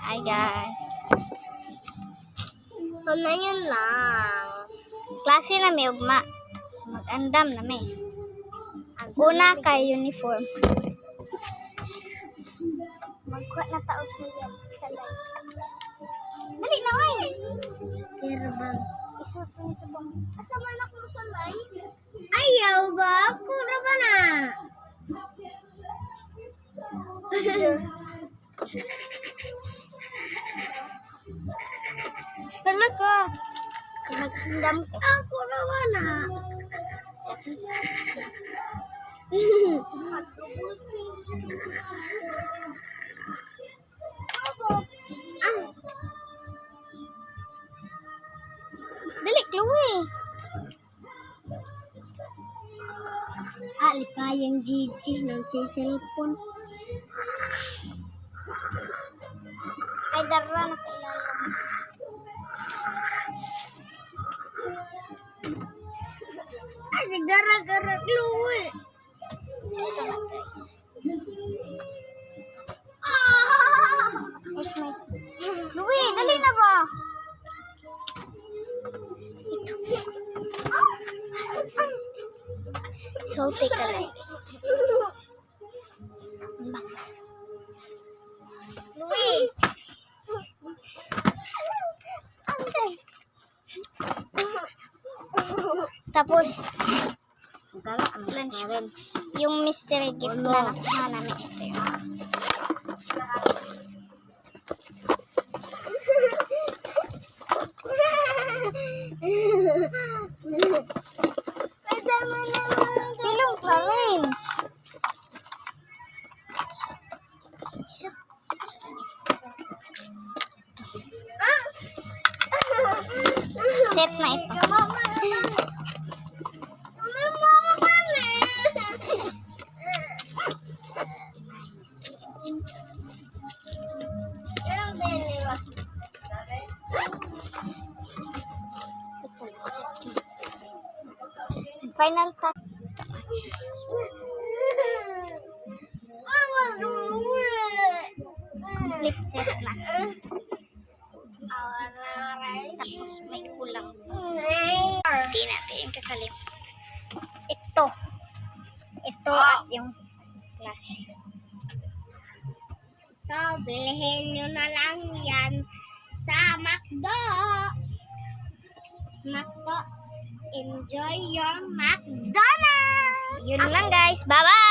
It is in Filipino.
Hi guys. So na yun lang. Klase na may ugma. Mag-andam na may. Una kay uniform. Magkuha na taog sa live. Dali na oy. Stirbag. Isuto ni sa tong. Asa man ako sa live? Ayaw ba? Ako na ba na? Talaga. So nag-andam ko. Ako na ba na? Dali, Chloe. Lipayang Gigi ng cellphone. Ay, dara na sa ilalim. Ay, gara-gara, Chloe. So, ito na, guys. Where's my... Chloe, dali na ba? Ito. So, take a like this. Chloe. Tapos, lunch. Yung mystery gift na nakuha namin. Ito yun. Pilong Clarence. Set na ito. Final touch. Complete set na. Tapos may kulang. Hindi natin yung kakalimutan. Ito at yung flash. So, bilhin nyo na lang yan sa McDo. Enjoy your McDonald's! Yun lang guys. Bye-bye!